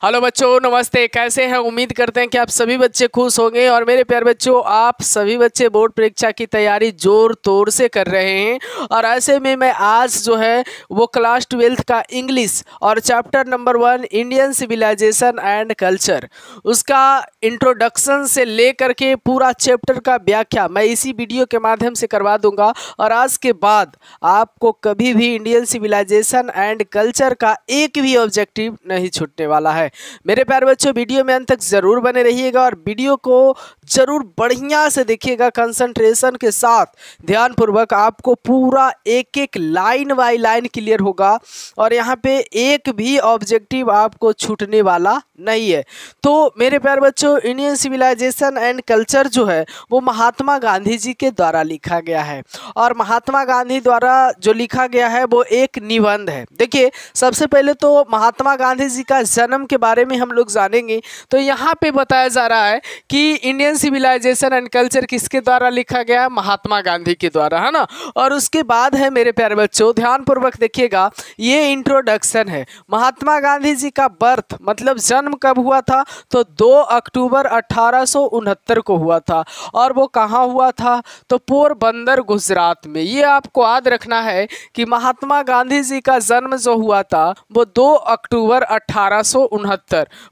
Hello बच्चों, नमस्ते। कैसे हैं? उम्मीद करते हैं कि आप सभी बच्चे खुश होंगे। और मेरे प्यारे बच्चों, आप सभी बच्चे बोर्ड परीक्षा की तैयारी जोर तोड़ से कर रहे हैं। और ऐसे में मैं आज जो है वो क्लास 12th का इंग्लिश और chapter number 1 Indian civilization and culture, उसका इंट्रोडक्शन से लेकर के पूरा चैप्टर का व्याख्या मैं इसी वीडियो के माध्यम से करवा दूंगा। और आज के बाद आपको कभी भी इंडियन सिविलाइजेशन एंड कल्चर का एक भी ऑब्जेक्टिव नहीं छूटने वाला है। मेरे प्यारे बच्चों, वीडियो में अंत तक जरूर बने रहिएगा और वीडियो को जरूर बढ़िया से देखिएगा, कंसंट्रेशन के साथ, ध्यानपूर्वक। आपको पूरा एक एक लाइन बाय लाइन क्लियर होगा और यहाँ पे एक भी ऑब्जेक्टिव आपको छूटने वाला नहीं है। तो मेरे प्यारे बच्चों, इंडियन सिविलाइजेशन एंड कल्चर जो है वो महात्मा गांधी जी के द्वारा लिखा गया है। और महात्मा गांधी द्वारा जो लिखा गया है वो एक निबंध है। देखिए, सबसे पहले तो महात्मा गांधी जी का जन्म के बारे में हम लोग जानेंगे। तो यहाँ पे बताया जा रहा है कि इंडियन सिविलाइजेशन एंड कल्चर किसके द्वारा लिखा गया है? महात्मा गांधी के द्वारा, है ना। और उसके बाद है मेरे प्यारे बच्चों, ध्यानपूर्वक देखिएगा, ये इंट्रोडक्शन है। महात्मा गांधी जी का बर्थ मतलब जन्म कब हुआ था? तो 2 अक्टूबर 1869 को हुआ था। और वो कहाँ हुआ था? तो पोरबंदर, गुजरात में। ये आपको याद रखना है कि महात्मा गांधी जी का जन्म जो हुआ था वो 2 अक्टूबर 1869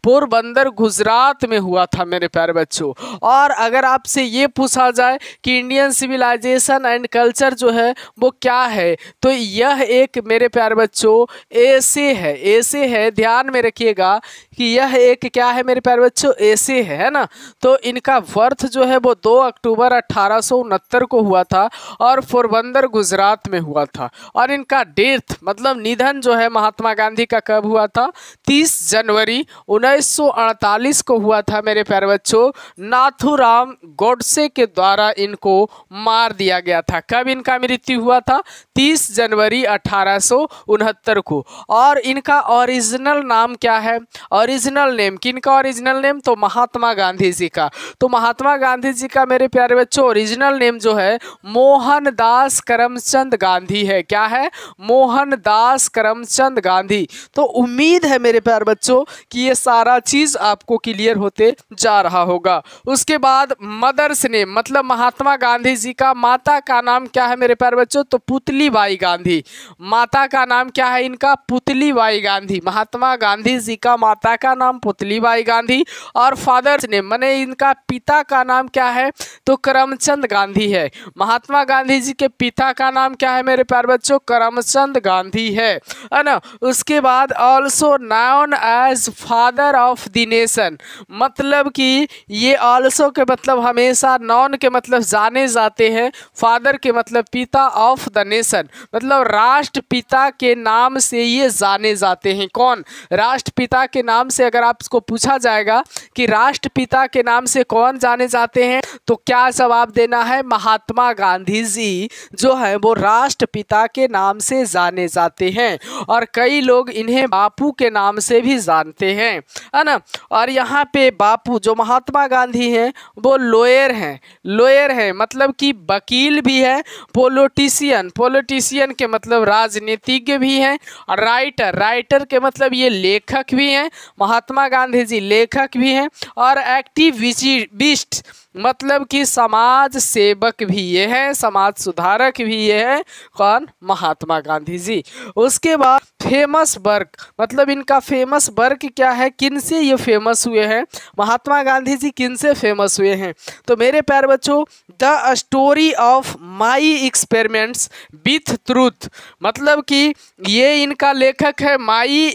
पोरबंदर, गुजरात में हुआ था मेरे प्यारे बच्चों। और अगर आपसे ये पूछा जाए कि इंडियन सिविलाइजेशन एंड कल्चर जो है वो क्या है, तो यह एक मेरे प्यारे बच्चों ऐसे है, ऐसे है। ध्यान में रखिएगा कि यह एक क्या है मेरे प्यारे बच्चों? ऐसे है ना। तो इनका बर्थ जो है वो 2 अक्टूबर 1869 को हुआ था और पोरबंदर, गुजरात में हुआ था। और इनका डेथ मतलब निधन जो है महात्मा गांधी का कब हुआ था? 30 जनवरी 1948 को हुआ था मेरे प्यारे बच्चों। नाथूराम गोडसे के द्वारा इनको मार दिया गया था। कब इनका मृत्यु हुआ था? 30 जनवरी 1869 को। और इनका ओरिजिनल नाम क्या है? ओरिजिनल नेम, किनका ओरिजिनल नेम? तो महात्मा गांधी जी का। तो महात्मा गांधी जी का मेरे प्यारे बच्चों ओरिजिनल नेम जो है मोहनदास करमचंद गांधी है। क्या है? मोहनदास करमचंद गांधी। तो उम्मीद है मेरे प्यारे बच्चों कि ये सारा चीज आपको क्लियर होते जा रहा होगा। उसके बाद मदर्स नेम मतलब महात्मा गांधी जी का माता का नाम क्या है मेरे प्यारे बच्चों? तो पुतली बाई गांधी। माता का नाम क्या है इनका? पुतली बाई गांधी। महात्मा गांधी जी का माता का नाम पुतली बाई गांधी। और फादर्स नेम माने इनका पिता का नाम क्या है? तो करमचंद गांधी है। महात्मा गांधी जी के पिता का नाम क्या है मेरे प्यारे बच्चों? करमचंद गांधी है ना। उसके बाद also known as father of the nation, मतलब कि ये ऑल्सो के मतलब हमेशा, नॉन के मतलब जाने जाते हैं, फादर के मतलब पिता, ऑफ द नेशन मतलब राष्ट्रपिता के नाम से ये जाने जाते हैं। कौन? राष्ट्रपिता के नाम से अगर आपको पूछा जाएगा कि राष्ट्रपिता के नाम से कौन जाने जाते हैं, तो क्या जवाब देना है? महात्मा गांधी जी जो है वो राष्ट्रपिता के नाम से जाने जाते हैं। और कई लोग इन्हें बापू के नाम से भी जानते हैं, है ना। और यहाँ पे बापू जो महात्मा गांधी हैं वो लॉयर हैं। लॉयर हैं मतलब कि वकील भी है। पॉलिटिशियन, पॉलिटिशियन के मतलब राजनीतिज्ञ भी हैं। और राइटर, राइटर के मतलब ये लेखक भी हैं। महात्मा गांधी जी लेखक भी हैं। और एक्टिविस्ट मतलब कि समाज सेवक भी ये हैं, समाज सुधारक भी ये हैं। कौन? महात्मा गांधी जी। उसके बाद फेमस वर्क मतलब इनका फेमस वर्क क्या है? किन से ये फेमस हुए हैं? महात्मा गांधी जी किन से फेमस हुए हैं? तो मेरे प्यारे बच्चों, the story of my experiments with truth मतलब कि ये इनका लेखक है, माई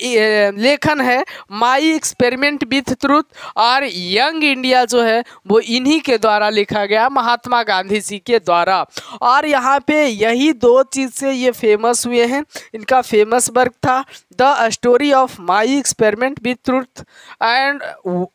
लेखन है माई एक्सपेरिमेंट विथ ट्रूथ। और यंग इंडिया जो है वो इन्हीं के द्वारा लिखा गया, महात्मा गांधी जी के द्वारा। और यहाँ पे यही 2 चीज से ये फेमस हुए हैं। इनका फेमस वर्क था the story of my experiment with truth and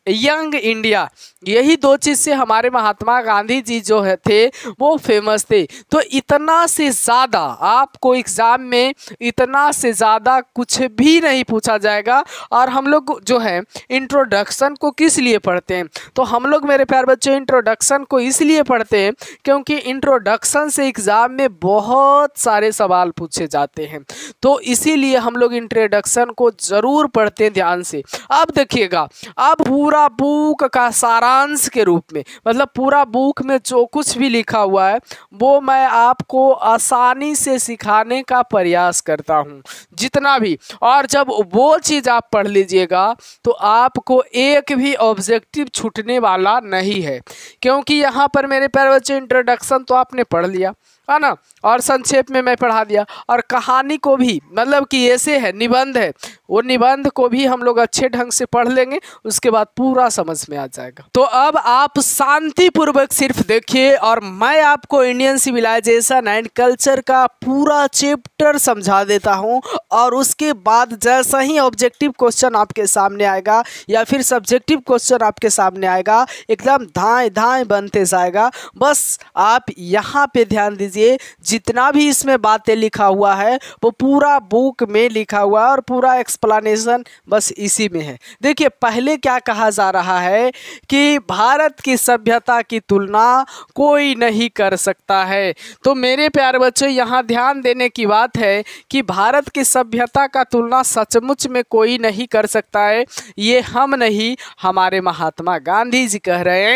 young India. यही 2 चीज से हमारे महात्मा गांधी जी जो है थे वो फेमस थे। तो इतना से ज़्यादा आपको एग्जाम में, इतना से ज़्यादा कुछ भी नहीं पूछा जाएगा। और हम लोग जो है इंट्रोडक्शन को किस लिए पढ़ते हैं? तो हम लोग मेरे प्यारे बच्चों इंट्रोडक्शन को इसलिए पढ़ते हैं क्योंकि इंट्रोडक्शन से एग्जाम में बहुत सारे सवाल पूछे जाते हैं। तो इसीलिए हम लोग इंट्रोडक्शन को जरूर पढ़ते हैं ध्यान से। अब देखिएगा, अब पूरा बुक का सारांश के रूप में, मतलब पूरा बुक में जो कुछ भी लिखा हुआ है वो मैं आपको आसानी से सिखाने का प्रयास करता हूँ जितना भी। और जब वो चीज़ आप पढ़ लीजिएगा तो आपको एक भी ऑब्जेक्टिव छूटने वाला नहीं है, क्योंकि यहाँ पर मेरे प्यारे बच्चे इंट्रोडक्शन तो आपने पढ़ लिया है ना, और संक्षेप में मैं पढ़ा दिया, और कहानी को भी, मतलब कि ऐसे है निबंध है, वो निबंध को भी हम लोग अच्छे ढंग से पढ़ लेंगे, उसके बाद पूरा समझ में आ जाएगा। तो अब आप शांतिपूर्वक सिर्फ देखिए और मैं आपको इंडियन सिविलाइजेशन एंड कल्चर का पूरा चैप्टर समझा देता हूं, और उसके बाद जैसा ही ऑब्जेक्टिव क्वेश्चन आपके सामने आएगा या फिर सब्जेक्टिव क्वेश्चन आपके सामने आएगा, एकदम धाएं धाएं बनते जाएगा। बस आप यहाँ पे ध्यान दीजिए, जितना भी इसमें बातें लिखा हुआ है वो पूरा बुक में लिखा हुआ है और पूरा एक्सप्लेनेशन बस इसी में है। देखिए, पहले क्या कहा जा रहा है कि भारत की सभ्यता की तुलना कोई नहीं कर सकता है। तो मेरे प्यारे बच्चों, यहाँ ध्यान देने की बात है कि भारत की सभ्यता का तुलना सचमुच में कोई नहीं कर सकता है। ये हम नहीं, हमारे महात्मा गांधी जी कह रहे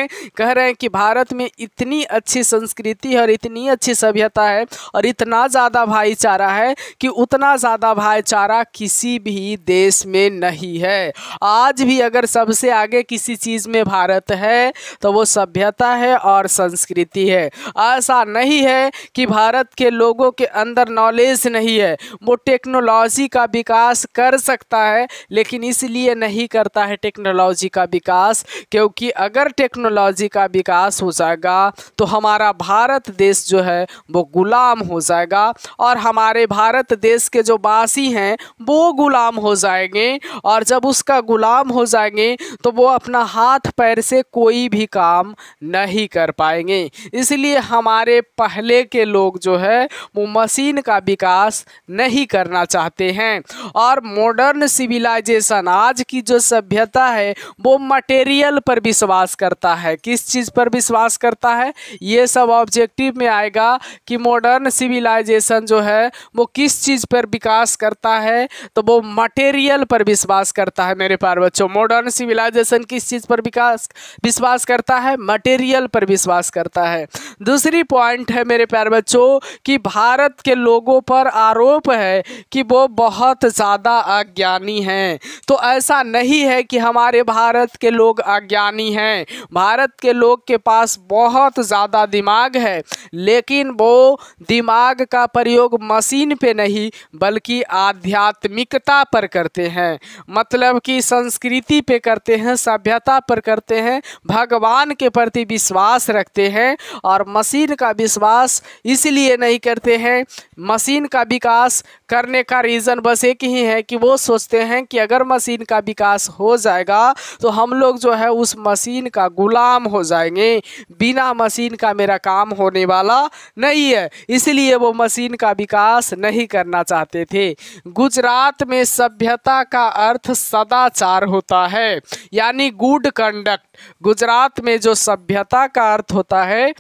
हैं कि भारत में इतनी अच्छी संस्कृति और इतनी अच्छी सभ्यता है और इतना ज़्यादा भाईचारा है कि उतना ज़्यादा भाईचारा किसी भी देश में नहीं है। आज भी अगर सबसे आगे किसी चीज़ में भारत है तो वो सभ्यता है और संस्कृति है। ऐसा नहीं है कि भारत के लोगों के अंदर नॉलेज नहीं है, वो टेक्नोलॉजी का विकास कर सकता है, लेकिन इसलिए नहीं करता है टेक्नोलॉजी का विकास क्योंकि अगर टेक्नोलॉजी का विकास हो जाएगा तो हमारा भारत देश जो है वो गुलाम हो जाएगा, और हमारे भारत देश के जो वासी हैं वो गुलाम हो जाएंगे, और जब उसका गुलाम हो जाएंगे तो वो अपना हाथ पैर से कोई भी काम नहीं कर पाएंगे। इसलिए हमारे पहले के लोग जो है वो मशीन का विकास नहीं करना चाहते हैं, और मॉडर्न सिविलाइजेशन आज की जो सभ्यता है वो मटेरियल पर विश्वास करता है। किस चीज़ पर विश्वास करता है, ये सब ऑब्जेक्टिव में आएगा कि मॉडर्न सिविलाइजेशन जो है वो किस चीज़ पर विकास करता है, तो वो मटेरियल पर विश्वास करता है। मेरे प्यारे बच्चों, मॉडर्न सिविलाइजेशन किस चीज़ पर विश्वास करता है, मटेरियल पर विश्वास करता है। दूसरी पॉइंट है मेरे प्यारे बच्चों कि भारत के लोगों पर आरोप है कि वो बहुत ज़्यादा अज्ञानी हैं। तो ऐसा नहीं है कि हमारे भारत के लोग अज्ञानी हैं, भारत के लोग के पास बहुत ज़्यादा दिमाग है, लेकिन वो दिमाग का प्रयोग मशीन पे नहीं बल्कि आध्यात्मिकता पर करते हैं, मतलब कि संस्कृति पे करते हैं, सभ्यता पर करते हैं, भगवान के प्रति विश्वास रखते हैं। और मशीन का विश्वास इसलिए नहीं करते हैं, मशीन का विकास करने का रीज़न बस एक ही है कि वो सोचते हैं कि अगर मशीन का विकास हो जाएगा तो हम लोग जो है उस मशीन का गुलाम हो जाएंगे, बिना मशीन का मेरा काम होने वाला नहीं है, इसलिए वो मशीन का विकास नहीं करना चाहते थे। गुजरात में सभ्यता का अर्थ सदाचार होता है, यानी गुड कंडक्ट। गुजरात में जो सभ्यता का अर्थ होता है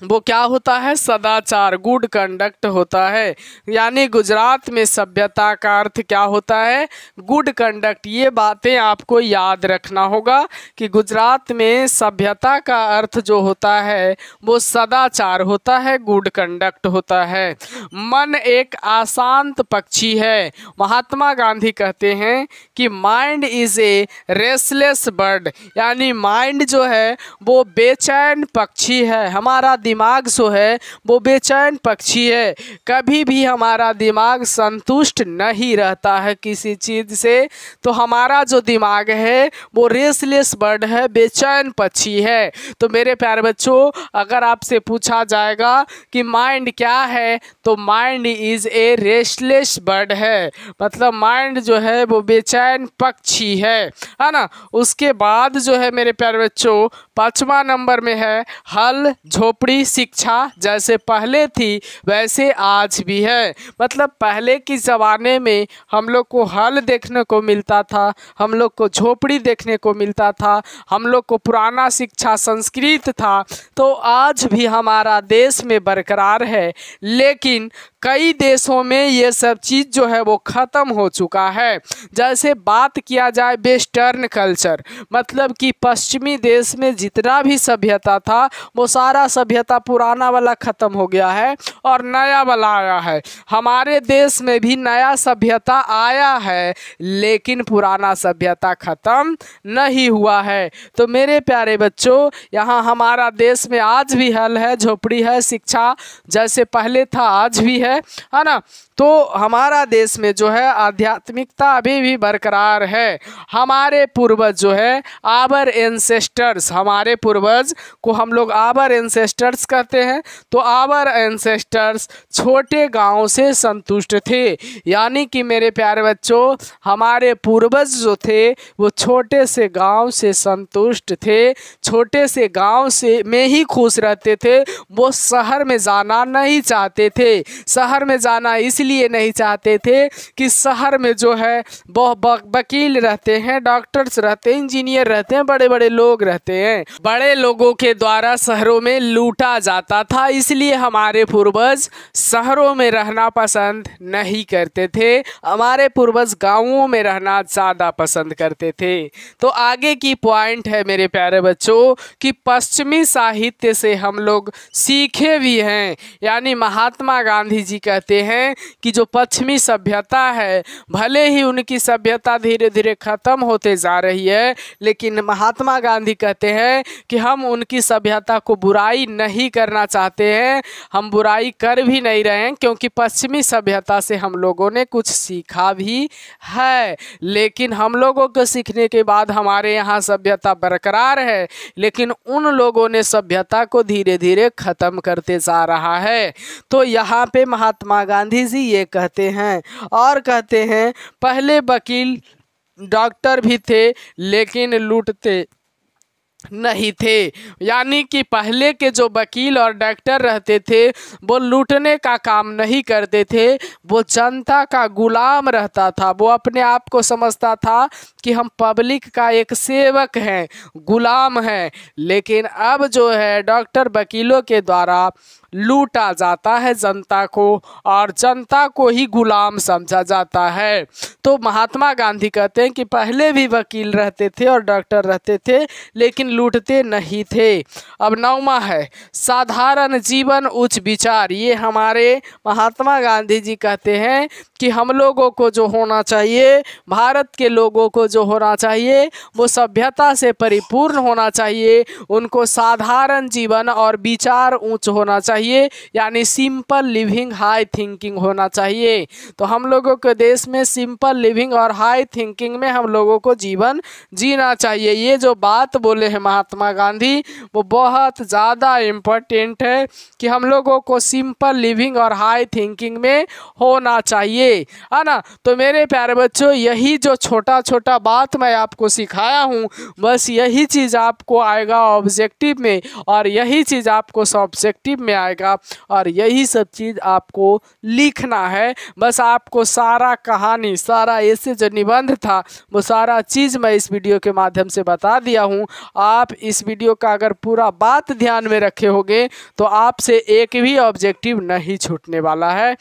वो क्या होता है, सदाचार, गुड कंडक्ट होता है। यानी गुजरात में सभ्यता का अर्थ क्या होता है, गुड कंडक्ट। ये बातें आपको याद रखना होगा कि गुजरात में सभ्यता का अर्थ जो होता है वो सदाचार होता है, गुड कंडक्ट होता है। मन एक अशांत पक्षी है। महात्मा गांधी कहते हैं कि mind is a restless bird, यानी माइंड जो है वो बेचैन पक्षी है। हमारा दिमाग जो है वो बेचैन पक्षी है, कभी भी हमारा दिमाग संतुष्ट नहीं रहता है किसी चीज़ से। तो हमारा जो दिमाग है वो रेस्टलेस बर्ड है, बेचैन पक्षी है। तो मेरे प्यारे बच्चों, अगर आपसे पूछा जाएगा कि माइंड क्या है तो mind is a restless bird है, मतलब माइंड जो है वो बेचैन पक्षी है ना। उसके बाद जो है मेरे प्यारे बच्चों 5वां नंबर में है हल झोपड़ी शिक्षा, जैसे पहले थी वैसे आज भी है। मतलब पहले के ज़माने में हम लोग को हल देखने को मिलता था, हम लोग को झोपड़ी देखने को मिलता था, हम लोग को पुराना शिक्षा संस्कृत था, तो आज भी हमारा देश में बरकरार है। लेकिन कई देशों में ये सब चीज़ जो है वो ख़त्म हो चुका है। जैसे बात किया जाए वेस्टर्न कल्चर, मतलब कि पश्चिमी देश में जितना भी सभ्यता था वो सारा सभ्यता पुराना वाला ख़त्म हो गया है और नया वाला आया है। हमारे देश में भी नया सभ्यता आया है, लेकिन पुराना सभ्यता ख़त्म नहीं हुआ है। तो मेरे प्यारे बच्चों, यहाँ हमारा देश में आज भी हल है, झोपड़ी है, शिक्षा जैसे पहले था आज भी है ना। तो हमारा देश में जो है आध्यात्मिकता अभी भी बरकरार है। हमारे पूर्वज जो है आवर एंसेस्टर्स, हमारे पूर्वज को हम लोग आवर एंसेस्टर्स कहते हैं। तो आवर एंसेस्टर्स छोटे गांव से संतुष्ट थे, यानी कि मेरे प्यारे बच्चों, हमारे पूर्वज जो थे वो छोटे से गांव से संतुष्ट थे, छोटे से गांव से में ही खुश रहते थे। वो शहर में जाना नहीं चाहते थे। शहर में जाना इसलिए नहीं चाहते थे कि शहर में जो है वो वकील रहते हैं, डॉक्टर्स रहते हैं, इंजीनियर रहते हैं, बड़े बड़े लोग रहते हैं। बड़े लोगों के द्वारा शहरों में लूटा जाता था, इसलिए हमारे पूर्वज शहरों में रहना पसंद नहीं करते थे। हमारे पूर्वज गांवों में रहना ज़्यादा पसंद करते थे। तो आगे की पॉइंट है मेरे प्यारे बच्चों कि पश्चिमी साहित्य से हम लोग सीखे भी हैं। यानी महात्मा गांधी जी कहते हैं कि जो पश्चिमी सभ्यता है, भले ही उनकी सभ्यता धीरे धीरे ख़त्म होते जा रही है, लेकिन महात्मा गांधी कहते हैं कि हम उनकी सभ्यता को बुराई नहीं करना चाहते हैं, हम बुराई कर भी नहीं रहे हैं, क्योंकि पश्चिमी सभ्यता से हम लोगों ने कुछ सीखा भी है। लेकिन हम लोगों को सीखने के बाद हमारे यहाँ सभ्यता बरकरार है, लेकिन उन लोगों ने सभ्यता को धीरे धीरे ख़त्म करते जा रहा है। तो यहाँ पे महात्मा गांधी जी ये कहते हैं, और कहते हैं पहले वकील डॉक्टर भी थे लेकिन लूटते नहीं थे। यानी कि पहले के जो वकील और डॉक्टर रहते थे वो लूटने का काम नहीं करते थे, वो जनता का गुलाम रहता था। वो अपने आप को समझता था कि हम पब्लिक का एक सेवक हैं, गुलाम हैं। लेकिन अब जो है डॉक्टर वकीलों के द्वारा लूटा जाता है जनता को, और जनता को ही गुलाम समझा जाता है। तो महात्मा गांधी कहते हैं कि पहले भी वकील रहते थे और डॉक्टर रहते थे, लेकिन लूटते नहीं थे। अब 9वां है साधारण जीवन उच्च विचार। ये हमारे महात्मा गांधी जी कहते हैं कि हम लोगों को जो होना चाहिए, भारत के लोगों को जो होना चाहिए, वो सभ्यता से परिपूर्ण होना चाहिए। उनको साधारण जीवन और विचार उच्च होना चाहिए, यानी सिंपल लिविंग हाई थिंकिंग होना चाहिए। तो हम लोगों के देश में सिंपल लिविंग और हाई थिंकिंग में हम लोगों को जीवन जीना चाहिए। ये जो बात बोले हैं महात्मा गांधी वो बहुत ज़्यादा इम्पोर्टेंट है कि हम लोगों को सिंपल लिविंग और हाई थिंकिंग में होना चाहिए, है ना। तो मेरे प्यारे बच्चों, यही जो छोटा छोटा बात मैं आपको सिखाया हूँ, बस यही चीज़ आपको आएगा ऑब्जेक्टिव में, और यही चीज़ आपको सब्जेक्टिव में आएगा, और यही सब चीज़ आपको लिखना है। बस आपको सारा कहानी, सारा ऐसे जो निबंध था वो सारा चीज़ मैं इस वीडियो के माध्यम से बता दिया हूँ। आप इस वीडियो का अगर पूरा बात ध्यान में रखे होंगे तो आपसे एक भी ऑब्जेक्टिव नहीं छूटने वाला है।